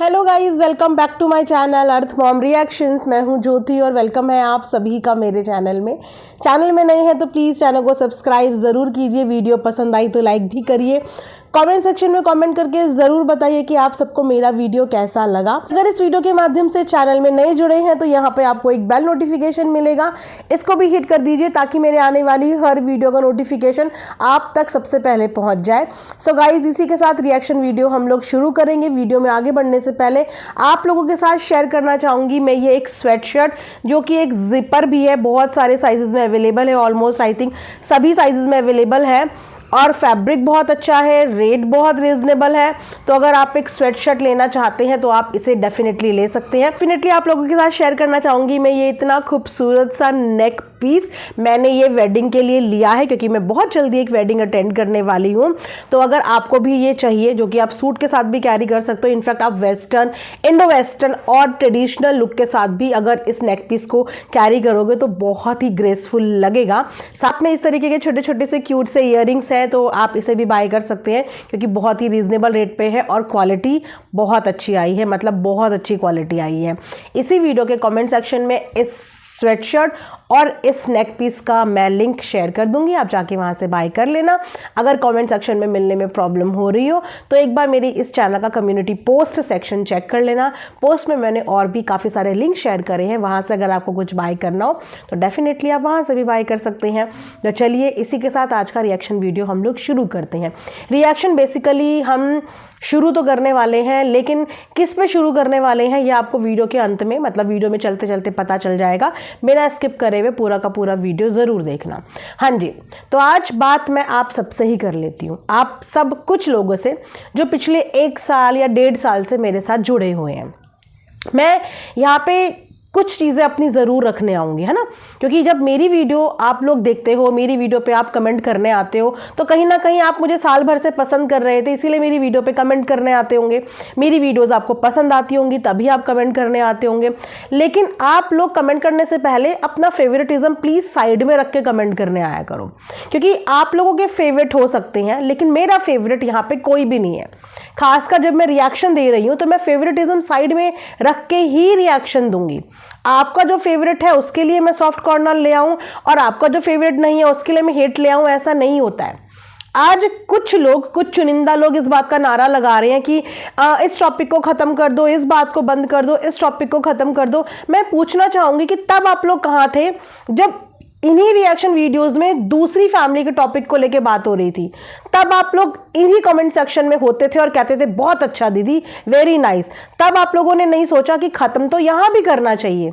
Hello guys, welcome back to my channel Arth mom reactions. मैं हूं ज्योति और वेलकम है आप सभी का मेरे चैनल में। चैनल में नए हैं तो प्लीज़ चैनल को सब्सक्राइब ज़रूर कीजिए। वीडियो पसंद आई तो लाइक भी करिए। कमेंट सेक्शन में कमेंट करके ज़रूर बताइए कि आप सबको मेरा वीडियो कैसा लगा। अगर इस वीडियो के माध्यम से चैनल में नए जुड़े हैं तो यहाँ पे आपको एक बेल नोटिफिकेशन मिलेगा, इसको भी हिट कर दीजिए ताकि मेरे आने वाली हर वीडियो का नोटिफिकेशन आप तक सबसे पहले पहुँच जाए। सो गाइज, इसी के साथ रिएक्शन वीडियो हम लोग शुरू करेंगे। वीडियो में आगे बढ़ने से पहले आप लोगों के साथ शेयर करना चाहूँगी मैं ये एक स्वेटशर्ट, जो कि एक जिपर भी है, बहुत सारे साइजेस में अवेलेबल है, ऑलमोस्ट आई थिंक सभी साइजेस में अवेलेबल है और फैब्रिक बहुत अच्छा है, रेट बहुत रीजनेबल है। तो अगर आप एक स्वेटशर्ट लेना चाहते हैं तो आप इसे डेफिनेटली ले सकते हैं। डेफिनेटली आप लोगों के साथ शेयर करना चाहूँगी मैं ये इतना खूबसूरत सा नेक पीस। मैंने ये वेडिंग के लिए लिया है क्योंकि मैं बहुत जल्दी एक वेडिंग अटेंड करने वाली हूँ। तो अगर आपको भी ये चाहिए, जो कि आप सूट के साथ भी कैरी कर सकते हो, इनफैक्ट आप वेस्टर्न, इंडो वेस्टर्न और ट्रेडिशनल लुक के साथ भी अगर इस नेक पीस को कैरी करोगे तो बहुत ही ग्रेसफुल लगेगा। साथ में इस तरीके के छोटे छोटे से क्यूट से इयररिंग्स हैं, तो आप इसे भी बाय कर सकते हैं क्योंकि बहुत ही रीजनेबल रेट पे है और क्वालिटी बहुत अच्छी आई है, मतलब बहुत अच्छी क्वालिटी आई है। इसी वीडियो के कमेंट सेक्शन में इस स्वेटशर्ट और इस नेक पीस का मैं लिंक शेयर कर दूंगी, आप जाके वहां से बाय कर लेना। अगर कमेंट सेक्शन में मिलने में प्रॉब्लम हो रही हो तो एक बार मेरी इस चैनल का कम्युनिटी पोस्ट सेक्शन चेक कर लेना। पोस्ट में मैंने और भी काफ़ी सारे लिंक शेयर करे हैं, वहां से अगर आपको कुछ बाय करना हो तो डेफिनेटली आप वहां से भी बाय कर सकते हैं। तो चलिए इसी के साथ आज का रिएक्शन वीडियो हम लोग शुरू करते हैं। रिएक्शन बेसिकली हम शुरू तो करने वाले हैं, लेकिन किस पे शुरू करने वाले हैं ये आपको वीडियो के अंत में, मतलब वीडियो में चलते चलते पता चल जाएगा। मेरा स्किप करे हुए पूरा का पूरा वीडियो ज़रूर देखना। हाँ जी, तो आज बात मैं आप सबसे ही कर लेती हूँ, आप सब कुछ लोगों से जो पिछले 1 साल या 1.5 साल से मेरे साथ जुड़े हुए हैं। मैं यहाँ पे कुछ चीज़ें अपनी ज़रूर रखने आऊँगी, है ना, क्योंकि जब मेरी वीडियो आप लोग देखते हो, मेरी वीडियो पे आप कमेंट करने आते हो, तो कहीं ना कहीं आप मुझे साल भर से पसंद कर रहे थे, इसीलिए मेरी वीडियो पे कमेंट करने आते होंगे। मेरी वीडियोज़ आपको पसंद आती होंगी तभी आप कमेंट करने आते होंगे। लेकिन आप लोग कमेंट करने से पहले अपना फेवरेटिज्म प्लीज़ साइड में रख के कमेंट करने आया करो, क्योंकि आप लोगों के फेवरेट हो सकते हैं लेकिन मेरा फेवरेट यहाँ पे कोई भी नहीं है। खासकर जब मैं रिएक्शन दे रही हूँ तो मैं फेवरेटिज्म साइड में रख के ही रिएक्शन दूंगी। आपका जो फेवरेट है उसके लिए मैं सॉफ्ट कॉर्नर ले आऊं और आपका जो फेवरेट नहीं है उसके लिए मैं हेट ले आऊं, ऐसा नहीं होता है। आज कुछ लोग, कुछ चुनिंदा लोग इस बात का नारा लगा रहे हैं कि इस टॉपिक को खत्म कर दो, इस बात को बंद कर दो, इस टॉपिक को खत्म कर दो। मैं पूछना चाहूंगी कि तब आप लोग कहाँ थे जब इन्हीं रिएक्शन वीडियोस में दूसरी फैमिली के टॉपिक को लेके बात हो रही थी? तब आप लोग इन्हीं कमेंट सेक्शन में होते थे और कहते थे बहुत अच्छा दीदी, वेरी नाइस। तब आप लोगों ने नहीं सोचा कि खत्म तो यहां भी करना चाहिए,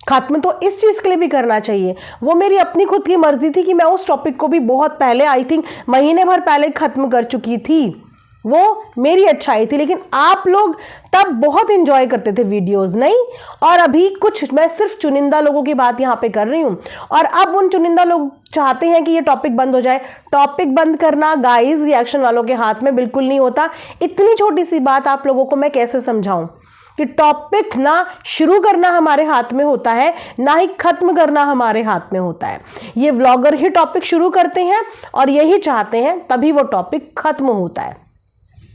खत्म तो इस चीज के लिए भी करना चाहिए। वो मेरी अपनी खुद की मर्जी थी कि मैं उस टॉपिक को भी बहुत पहले, आई थिंक महीने भर पहले खत्म कर चुकी थी, वो मेरी अच्छाई थी। लेकिन आप लोग तब बहुत एंजॉय करते थे वीडियोस, नहीं? और अभी कुछ, मैं सिर्फ चुनिंदा लोगों की बात यहाँ पे कर रही हूँ, और अब उन चुनिंदा लोग चाहते हैं कि ये टॉपिक बंद हो जाए। टॉपिक बंद करना गाइस रिएक्शन वालों के हाथ में बिल्कुल नहीं होता। इतनी छोटी सी बात आप लोगों को मैं कैसे समझाऊं कि टॉपिक ना शुरू करना हमारे हाथ में होता है, ना ही खत्म करना हमारे हाथ में होता है। ये व्लॉगर ही टॉपिक शुरू करते हैं और यही चाहते हैं, तभी वो टॉपिक खत्म होता है।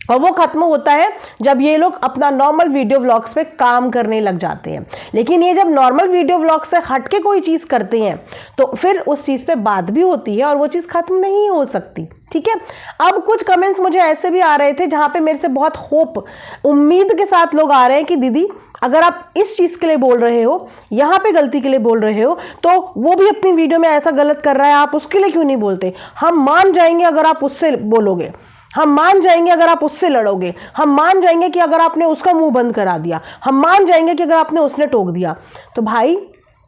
और वो खत्म होता है जब ये लोग अपना नॉर्मल वीडियो व्लॉग्स पे काम करने लग जाते हैं। लेकिन ये जब नॉर्मल वीडियो व्लॉग से हट के कोई चीज़ करते हैं तो फिर उस चीज़ पे बात भी होती है और वो चीज़ खत्म नहीं हो सकती। ठीक है, अब कुछ कमेंट्स मुझे ऐसे भी आ रहे थे जहाँ पे मेरे से बहुत होप, उम्मीद के साथ लोग आ रहे हैं कि दीदी अगर आप इस चीज़ के लिए बोल रहे हो, यहाँ पे गलती के लिए बोल रहे हो, तो वो भी अपनी वीडियो में ऐसा गलत कर रहा है, आप उसके लिए क्यों नहीं बोलते? हम मान जाएंगे अगर आप उससे बोलोगे, हम मान जाएंगे अगर आप उससे लड़ोगे, हम मान जाएंगे कि अगर आपने उसका मुंह बंद करा दिया, हम मान जाएंगे कि अगर आपने उसने टोक दिया। तो भाई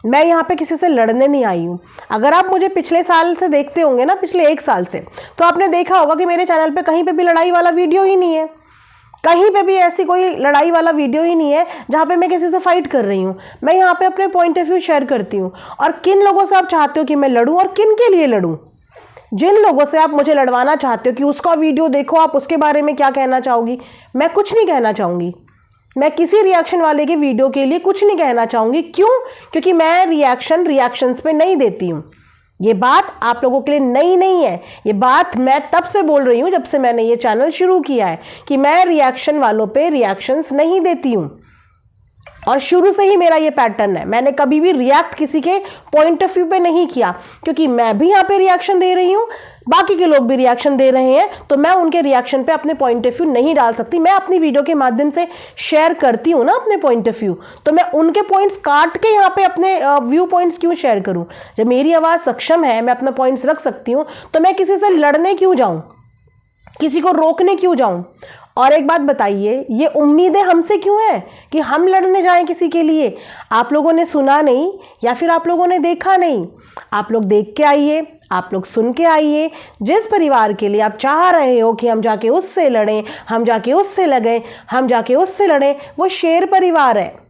मैं यहाँ पे किसी से लड़ने नहीं आई हूँ। अगर आप मुझे पिछले साल से देखते होंगे ना, पिछले 1 साल से, तो आपने देखा होगा कि मेरे चैनल पे कहीं पे भी लड़ाई वाला वीडियो ही नहीं है। कहीं पे भी ऐसी कोई लड़ाई वाला वीडियो ही नहीं है जहाँ पे मैं किसी से फाइट कर रही हूँ। मैं यहाँ पे अपने पॉइंट ऑफ व्यू शेयर करती हूँ और किन लोगों से आप चाहते हो कि मैं लड़ूँ और किन के लिए लड़ूँ। जिन लोगों से आप मुझे लड़वाना चाहते हो कि उसका वीडियो देखो, आप उसके बारे में क्या कहना चाहोगी, मैं कुछ नहीं कहना चाहूँगी। मैं किसी रिएक्शन वाले की वीडियो के लिए कुछ नहीं कहना चाहूँगी। क्यों? क्योंकि मैं रिएक्शंस पे नहीं देती हूँ। ये बात आप लोगों के लिए नई नहीं है, ये बात मैं तब से बोल रही हूँ जब से मैंने ये चैनल शुरू किया है कि मैं रिएक्शन वालों पे रिएक्शंस नहीं देती हूँ। और शुरू से ही मेरा ये पैटर्न है, मैंने कभी भी रिएक्ट किसी के पॉइंट ऑफ व्यू पे नहीं किया, क्योंकि मैं भी यहाँ पे रिएक्शन दे रही हूँ, बाकी के लोग भी रिएक्शन दे रहे हैं, तो मैं उनके रिएक्शन पे अपने पॉइंट ऑफ व्यू नहीं डाल सकती। मैं अपनी वीडियो के माध्यम से शेयर करती हूँ ना अपने पॉइंट ऑफ व्यू, तो मैं उनके पॉइंट्स काट के यहाँ पे अपने व्यू पॉइंट्स क्यों शेयर करूँ? जब मेरी आवाज़ सक्षम है, मैं अपना पॉइंट्स रख सकती हूँ, तो मैं किसी से लड़ने क्यों जाऊँ, किसी को रोकने क्यों जाऊँ? और एक बात बताइए, ये उम्मीदें हमसे क्यों है कि हम लड़ने जाएं किसी के लिए? आप लोगों ने सुना नहीं या फिर आप लोगों ने देखा नहीं? आप लोग देख के आइए, आप लोग सुन के आइए। जिस परिवार के लिए आप चाह रहे हो कि हम जाके उससे लड़ें, हम जाके उससे लगें, हम जाके उससे लड़ें, वो शेर परिवार है,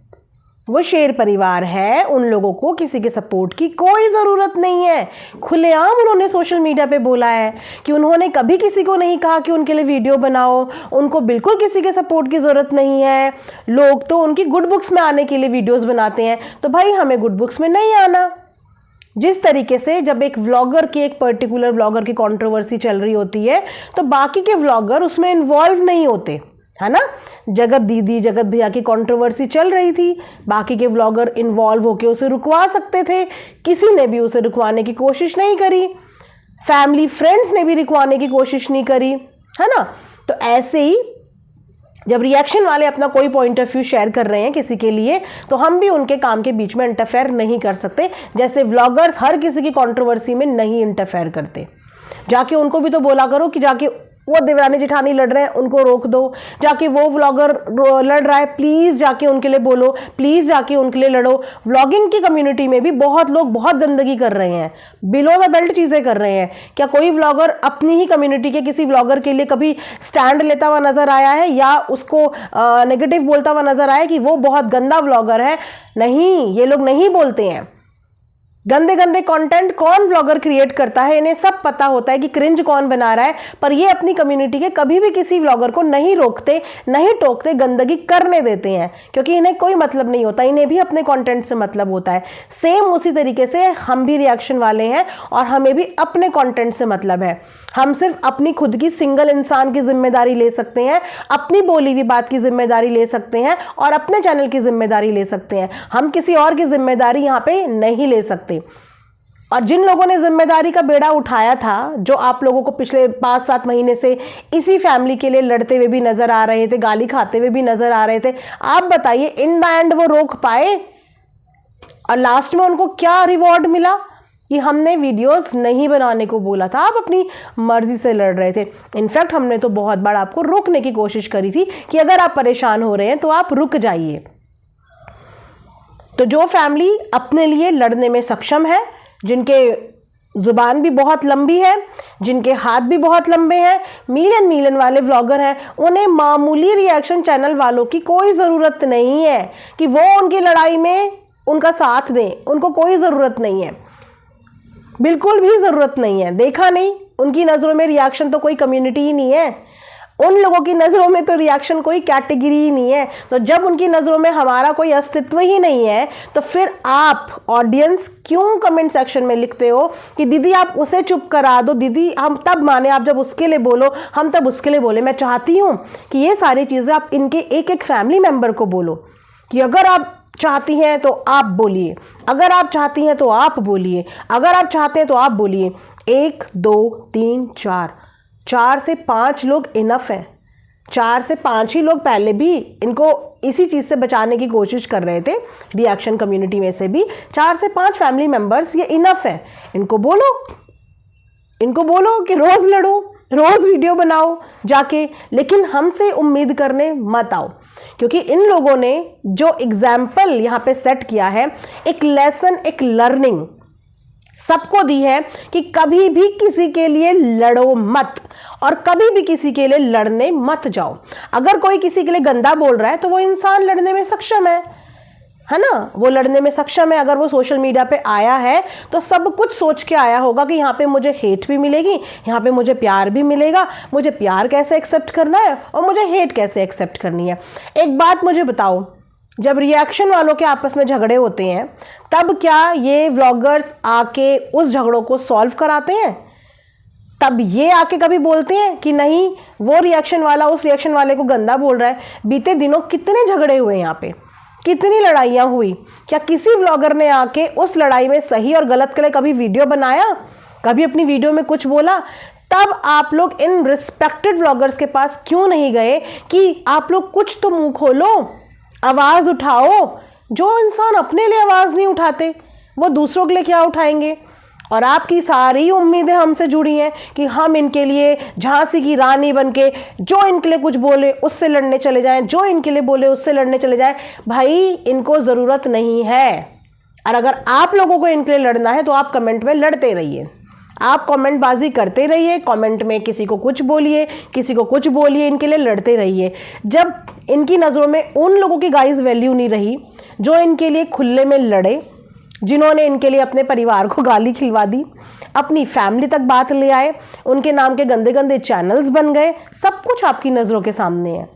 वो शेर परिवार है। उन लोगों को किसी के सपोर्ट की कोई ज़रूरत नहीं है। खुलेआम उन्होंने सोशल मीडिया पे बोला है कि उन्होंने कभी किसी को नहीं कहा कि उनके लिए वीडियो बनाओ, उनको बिल्कुल किसी के सपोर्ट की ज़रूरत नहीं है। लोग तो उनकी गुड बुक्स में आने के लिए वीडियोस बनाते हैं, तो भाई हमें गुड बुक्स में नहीं आना। जिस तरीके से जब एक व्लॉगर की, एक पर्टिकुलर व्लॉगर की कंट्रोवर्सी चल रही होती है, तो बाकी के व्लॉगर उसमें इन्वॉल्व नहीं होते, है ना। जगत दीदी, जगत भैया की कंट्रोवर्सी चल रही थी, बाकी के व्लॉगर इन्वॉल्व होकर उसे रुकवा सकते थे, किसी ने भी उसे रुकवाने की कोशिश नहीं करी, फैमिली फ्रेंड्स ने भी रुकवाने की कोशिश नहीं करी, है ना। तो ऐसे ही जब रिएक्शन वाले अपना कोई पॉइंट ऑफ व्यू शेयर कर रहे हैं किसी के लिए, तो हम भी उनके काम के बीच में इंटरफेयर नहीं कर सकते, जैसे व्लॉगर्स हर किसी की कंट्रोवर्सी में नहीं इंटरफेयर करते। जाके उनको भी तो बोला करो कि जाके वो देवरानी जेठानी लड़ रहे हैं, उनको रोक दो। जाके वो व्लॉगर लड़ रहा है, प्लीज़ जाके उनके लिए बोलो, प्लीज़ जाके उनके लिए लड़ो। व्लॉगिंग की कम्युनिटी में भी बहुत लोग बहुत गंदगी कर रहे हैं, बिलो द बेल्ट चीज़ें कर रहे हैं। क्या कोई व्लॉगर अपनी ही कम्युनिटी के किसी व्लॉगर के लिए कभी स्टैंड लेता हुआ नजर आया है या उसको नेगेटिव बोलता हुआ नजर आया कि वो बहुत गंदा व्लॉगर है? नहीं, ये लोग नहीं बोलते हैं। गंदे गंदे कंटेंट कौन व्लॉगर क्रिएट करता है, इन्हें सब पता होता है कि क्रिंज कौन बना रहा है, पर ये अपनी कम्युनिटी के कभी भी किसी व्लॉगर को नहीं रोकते, नहीं टोकते, गंदगी करने देते हैं, क्योंकि इन्हें कोई मतलब नहीं होता, इन्हें भी अपने कंटेंट से मतलब होता है। सेम उसी तरीके से हम भी रिएक्शन वाले हैं और हमें भी अपने कंटेंट से मतलब है। हम सिर्फ अपनी खुद की सिंगल इंसान की जिम्मेदारी ले सकते हैं, अपनी बोली हुई बात की जिम्मेदारी ले सकते हैं और अपने चैनल की जिम्मेदारी ले सकते हैं। हम किसी और की जिम्मेदारी यहाँ पे नहीं ले सकते। और जिन लोगों ने जिम्मेदारी का बेड़ा उठाया था, जो आप लोगों को पिछले 5-7 महीने से इसी फैमिली के लिए लड़ते हुए भी नजर आ रहे थे, गाली खाते हुए भी नजर आ रहे थे, आप बताइए इन द एंड वो रोक पाए? और लास्ट में उनको क्या रिवॉर्ड मिला कि हमने वीडियोस नहीं बनाने को बोला था, आप अपनी मर्जी से लड़ रहे थे। इनफैक्ट हमने तो बहुत बार आपको रोकने की कोशिश करी थी कि अगर आप परेशान हो रहे हैं तो आप रुक जाइए। तो जो फैमिली अपने लिए लड़ने में सक्षम है, जिनके जुबान भी बहुत लंबी है, जिनके हाथ भी बहुत लंबे हैं, मिलियन मिलियन वाले व्लॉगर हैं, उन्हें मामूली रिएक्शन चैनल वालों की कोई ज़रूरत नहीं है कि वो उनकी लड़ाई में उनका साथ दें। उनको कोई ज़रूरत नहीं है, बिल्कुल भी ज़रूरत नहीं है। देखा नहीं, उनकी नज़रों में रिएक्शन तो कोई कम्युनिटी ही नहीं है, उन लोगों की नज़रों में तो रिएक्शन कोई कैटेगरी ही नहीं है। तो जब उनकी नज़रों में हमारा कोई अस्तित्व ही नहीं है, तो फिर आप ऑडियंस क्यों कमेंट सेक्शन में लिखते हो कि दीदी आप उसे चुप करा दो, दीदी हम तब माने आप जब उसके लिए बोलो, हम तब उसके लिए बोले। मैं चाहती हूँ कि ये सारी चीज़ें आप इनके एक एक फैमिली मेम्बर को बोलो कि अगर आप चाहती हैं तो आप बोलिए, अगर आप चाहती हैं तो आप बोलिए, अगर आप चाहते हैं तो आप बोलिए। 1 2 3 4 से 5 लोग इनफ हैं। 4 से 5 ही लोग पहले भी इनको इसी चीज़ से बचाने की कोशिश कर रहे थे, रिएक्शन कम्युनिटी में से भी 4 से 5 फैमिली मेम्बर्स ये इनफ है। इनको बोलो कि रोज़ लड़ो, रोज़ वीडियो बनाओ जाके, लेकिन हमसे उम्मीद करने मत आओ, क्योंकि इन लोगों ने जो एग्जाम्पल यहाँ पे सेट किया है, एक लेसन, एक लर्निंग सबको दी है कि कभी भी किसी के लिए लड़ो मत और कभी भी किसी के लिए लड़ने मत जाओ। अगर कोई किसी के लिए गंदा बोल रहा है तो वो इंसान लड़ने में सक्षम है ना, वो लड़ने में सक्षम है। अगर वो सोशल मीडिया पे आया है तो सब कुछ सोच के आया होगा कि यहाँ पे मुझे हेट भी मिलेगी, यहाँ पे मुझे प्यार भी मिलेगा, मुझे प्यार कैसे एक्सेप्ट करना है और मुझे हेट कैसे एक्सेप्ट करनी है। एक बात मुझे बताओ, जब रिएक्शन वालों के आपस में झगड़े होते हैं तब क्या ये व्लॉगर्स आके उस झगड़ों को सॉल्व कराते हैं? तब ये आके कभी बोलते हैं कि नहीं वो रिएक्शन वाला उस रिएक्शन वाले को गंदा बोल रहा है? बीते दिनों कितने झगड़े हुए यहाँ पे, कितनी लड़ाइयाँ हुई, क्या किसी व्लॉगर ने आके उस लड़ाई में सही और गलत के लिए कभी वीडियो बनाया, कभी अपनी वीडियो में कुछ बोला? तब आप लोग इन रिस्पेक्टेड व्लॉगर्स के पास क्यों नहीं गए कि आप लोग कुछ तो मुंह खोलो, आवाज़ उठाओ? जो इंसान अपने लिए आवाज़ नहीं उठाते वो दूसरों के लिए क्या उठाएंगे? और आपकी सारी उम्मीदें हमसे जुड़ी हैं कि हम इनके लिए झांसी की रानी बनके जो इनके लिए कुछ बोले उससे लड़ने चले जाएं, जो इनके लिए बोले उससे लड़ने चले जाएं। भाई इनको ज़रूरत नहीं है। और अगर आप लोगों को इनके लिए लड़ना है तो आप कमेंट में लड़ते रहिए, आप कमेंटबाजी करते रहिए, कमेंट में किसी को कुछ बोलिए, किसी को कुछ बोलिए, इनके लिए लड़ते रहिए। जब इनकी नज़रों में उन लोगों की गाइस वैल्यू नहीं रही जो इनके लिए खुले में लड़े, जिन्होंने इनके लिए अपने परिवार को गाली खिलवा दी, अपनी फैमिली तक बात ले आए, उनके नाम के गंदे गंदे चैनल्स बन गए, सब कुछ आपकी नज़रों के सामने है,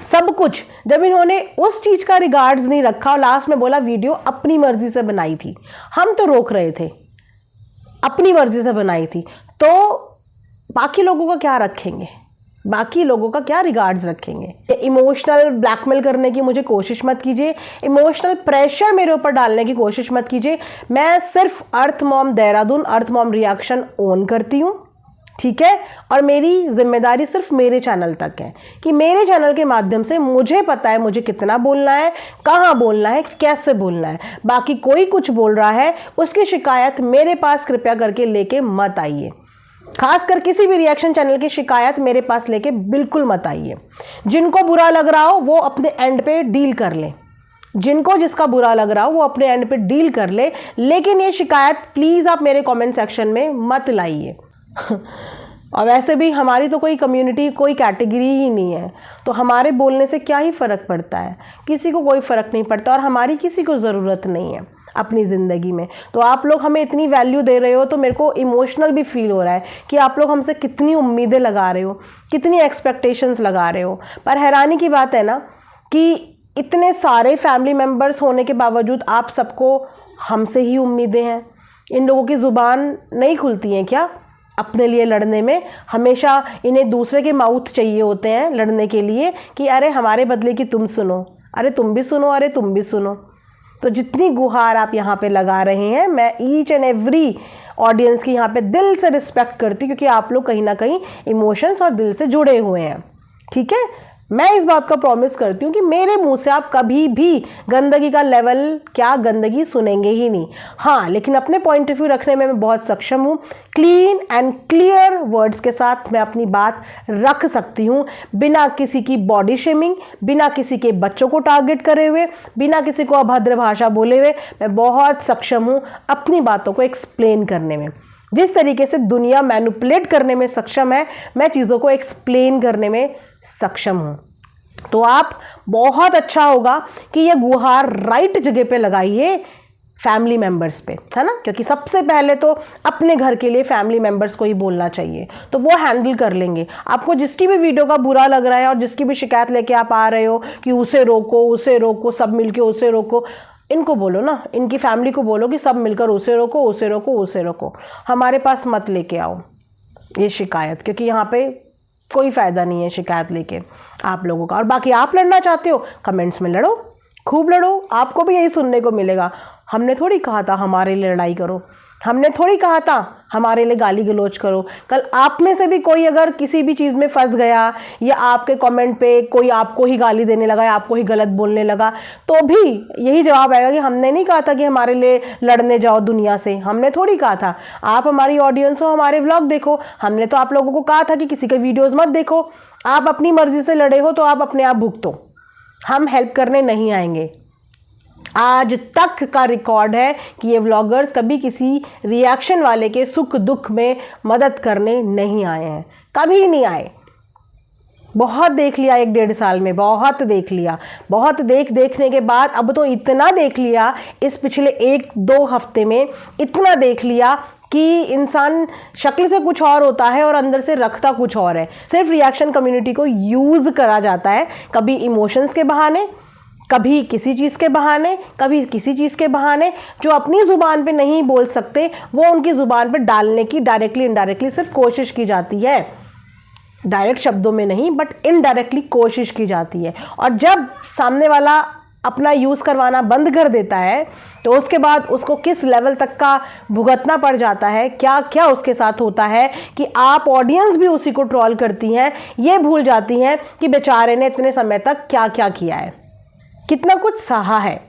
सब कुछ। जब इन्होंने उस चीज़ का रिगार्ड्स नहीं रखा और लास्ट में बोला वीडियो अपनी मर्जी से बनाई थी, हम तो रोक रहे थे, अपनी मर्जी से बनाई थी, तो बाकी लोगों का क्या रखेंगे, बाकी लोगों का क्या रिगार्ड्स रखेंगे? इमोशनल ब्लैकमेल करने की मुझे कोशिश मत कीजिए, इमोशनल प्रेशर मेरे ऊपर डालने की कोशिश मत कीजिए। मैं सिर्फ अर्थ मॉम देहरादून, अर्थ मॉम रिएक्शन ओन करती हूँ, ठीक है? और मेरी जिम्मेदारी सिर्फ मेरे चैनल तक है कि मेरे चैनल के माध्यम से मुझे पता है मुझे कितना बोलना है, कहाँ बोलना है, कैसे बोलना है। बाकी कोई कुछ बोल रहा है उसकी शिकायत मेरे पास कृपया करके लेके मत आइए, खासकर किसी भी रिएक्शन चैनल की शिकायत मेरे पास लेके बिल्कुल मत आइए। जिनको बुरा लग रहा हो वो अपने एंड पे डील कर ले, जिनको जिसका बुरा लग रहा हो वो अपने एंड पे डील कर ले, लेकिन ये शिकायत प्लीज़ आप मेरे कमेंट सेक्शन में मत लाइए। और वैसे भी हमारी तो कोई कम्युनिटी, कोई कैटेगरी ही नहीं है, तो हमारे बोलने से क्या ही फ़र्क पड़ता है? किसी को कोई फ़र्क नहीं पड़ता और हमारी किसी को ज़रूरत नहीं है अपनी ज़िंदगी में। तो आप लोग हमें इतनी वैल्यू दे रहे हो तो मेरे को इमोशनल भी फील हो रहा है कि आप लोग हमसे कितनी उम्मीदें लगा रहे हो, कितनी एक्सपेक्टेशंस लगा रहे हो। पर हैरानी की बात है ना कि इतने सारे फैमिली मेम्बर्स होने के बावजूद आप सबको हमसे ही उम्मीदें हैं। इन लोगों की ज़ुबान नहीं खुलती हैं क्या अपने लिए लड़ने में? हमेशा इन्हें दूसरे के माउथ चाहिए होते हैं लड़ने के लिए कि अरे हमारे बदले की तुम सुनो, अरे तुम भी सुनो, अरे तुम भी सुनो। तो जितनी गुहार आप यहाँ पे लगा रहे हैं, मैं ईच एंड एवरी ऑडियंस की यहाँ पे दिल से रिस्पेक्ट करती हूँ, क्योंकि आप लोग कहीं ना कहीं इमोशंस और दिल से जुड़े हुए हैं, ठीक है? मैं इस बात का प्रॉमिस करती हूँ कि मेरे मुंह से आप कभी भी गंदगी का लेवल क्या गंदगी सुनेंगे ही नहीं। हाँ, लेकिन अपने पॉइंट ऑफ व्यू रखने में मैं बहुत सक्षम हूँ। क्लीन एंड क्लियर वर्ड्स के साथ मैं अपनी बात रख सकती हूँ, बिना किसी की बॉडी शेमिंग, बिना किसी के बच्चों को टारगेट करे हुए, बिना किसी को अभद्र भाषा बोले हुए। मैं बहुत सक्षम हूँ अपनी बातों को एक्सप्लेन करने में। जिस तरीके से दुनिया मैनिपुलेट करने में सक्षम है, मैं चीज़ों को एक्सप्लेन करने में सक्षम हूँ। तो आप बहुत अच्छा होगा कि ये गुहार राइट जगह पे लगाइए फैमिली मेंबर्स पे, है ना? क्योंकि सबसे पहले तो अपने घर के लिए फैमिली मेंबर्स को ही बोलना चाहिए, तो वो हैंडल कर लेंगे। आपको जिसकी भी वीडियो का बुरा लग रहा है और जिसकी भी शिकायत लेके आप आ रहे हो कि उसे रोको, सब मिलके उसे रोको, इनको बोलो ना, इनकी फैमिली को बोलो कि सब मिलकर उसे रोको। हमारे पास मत लेके आओ ये शिकायत, क्योंकि यहाँ पे कोई फ़ायदा नहीं है शिकायत लेके आप लोगों का। और बाकी आप लड़ना चाहते हो कमेंट्स में लड़ो, खूब लड़ो, आपको भी यही सुनने को मिलेगा। हमने थोड़ी कहा था हमारे लिए लड़ाई करो, हमने थोड़ी कहा था हमारे लिए गाली गलौज करो। कल आप में से भी कोई अगर किसी भी चीज़ में फंस गया या आपके कमेंट पे कोई आपको ही गाली देने लगा या आपको ही गलत बोलने लगा, तो भी यही जवाब आएगा कि हमने नहीं कहा था कि हमारे लिए लड़ने जाओ दुनिया से, हमने थोड़ी कहा था। आप हमारी ऑडियंस हो, हमारे व्लॉग देखो, हमने तो आप लोगों को कहा था कि किसी के वीडियोज़ मत देखो। आप अपनी मर्जी से लड़े हो तो आप अपने आप भुगतो, हम हेल्प करने नहीं आएंगे। आज तक का रिकॉर्ड है कि ये व्लॉगर्स कभी किसी रिएक्शन वाले के सुख दुख में मदद करने नहीं आए हैं, कभी नहीं आए। बहुत देख लिया 1-1.5 साल में, बहुत देख लिया, बहुत देखने के बाद अब तो इतना देख लिया, इस पिछले 1-2 हफ्ते में इतना देख लिया कि इंसान शक्ल से कुछ और होता है और अंदर से रखता कुछ और है। सिर्फ रिएक्शन कम्युनिटी को यूज़ करा जाता है, कभी इमोशंस के बहाने, कभी किसी चीज़ के बहाने, कभी किसी चीज़ के बहाने। जो अपनी ज़ुबान पे नहीं बोल सकते वो उनकी ज़ुबान पे डालने की डायरेक्टली इनडायरेक्टली सिर्फ कोशिश की जाती है, डायरेक्ट शब्दों में नहीं बट इनडायरेक्टली कोशिश की जाती है। और जब सामने वाला अपना यूज़ करवाना बंद कर देता है तो उसके बाद उसको किस लेवल तक का भुगतना पड़ जाता है, क्या क्या उसके साथ होता है कि आप ऑडियंस भी उसी को ट्रोल करती हैं, ये भूल जाती हैं कि बेचारे ने इतने समय तक क्या क्या किया है, कितना कुछ सहा है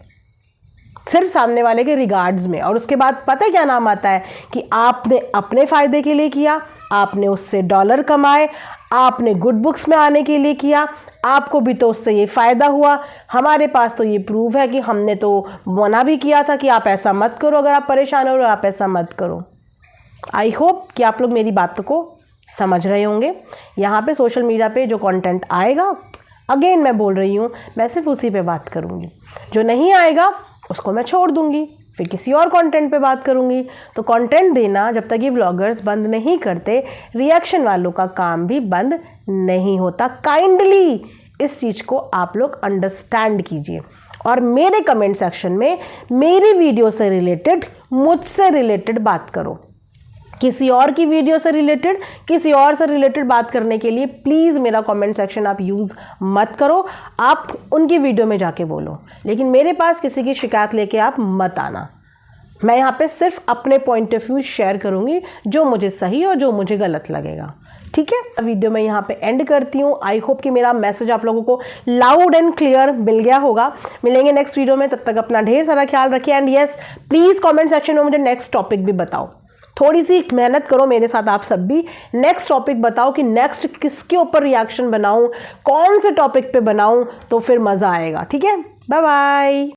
सिर्फ सामने वाले के रिगार्ड्स में। और उसके बाद पता है क्या नाम आता है कि आपने अपने फ़ायदे के लिए किया, आपने उससे डॉलर कमाए, आपने गुड बुक्स में आने के लिए किया, आपको भी तो उससे ये फ़ायदा हुआ। हमारे पास तो ये प्रूफ है कि हमने तो मना भी किया था कि आप ऐसा मत करो, अगर आप परेशान हो आप ऐसा मत करो। आई होप कि आप लोग मेरी बातों को समझ रहे होंगे। यहाँ पे सोशल मीडिया पे जो कंटेंट आएगा, अगेन मैं बोल रही हूँ, मैं सिर्फ उसी पे बात करूँगी, जो नहीं आएगा उसको मैं छोड़ दूँगी, फिर किसी और कंटेंट पे बात करूँगी। तो कंटेंट देना जब तक ये व्लॉगर्स बंद नहीं करते, रिएक्शन वालों का काम भी बंद नहीं होता। काइंडली इस चीज़ को आप लोग अंडरस्टैंड कीजिए और मेरे कमेंट सेक्शन में मेरी वीडियो से रिलेटेड, मुझसे रिलेटेड बात करो। किसी और की वीडियो से रिलेटेड, किसी और से रिलेटेड बात करने के लिए प्लीज़ मेरा कमेंट सेक्शन आप यूज़ मत करो। आप उनकी वीडियो में जाके बोलो, लेकिन मेरे पास किसी की शिकायत लेके आप मत आना। मैं यहाँ पे सिर्फ अपने पॉइंट ऑफ व्यू शेयर करूँगी, जो मुझे सही और जो मुझे गलत लगेगा। ठीक है, वीडियो मैं यहाँ पे एंड करती हूँ। आई होप कि मेरा मैसेज आप लोगों को लाउड एंड क्लियर मिल गया होगा। मिलेंगे नेक्स्ट वीडियो में, तब तक अपना ढेर सारा ख्याल रखिए। And yes, please comment section में मुझे नेक्स्ट टॉपिक भी बताओ। थोड़ी सी मेहनत करो मेरे साथ आप सब भी, नेक्स्ट टॉपिक बताओ कि नेक्स्ट किसके ऊपर रिएक्शन बनाऊं, कौन से टॉपिक पे बनाऊं, तो फिर मज़ा आएगा। ठीक है, बाय बाय।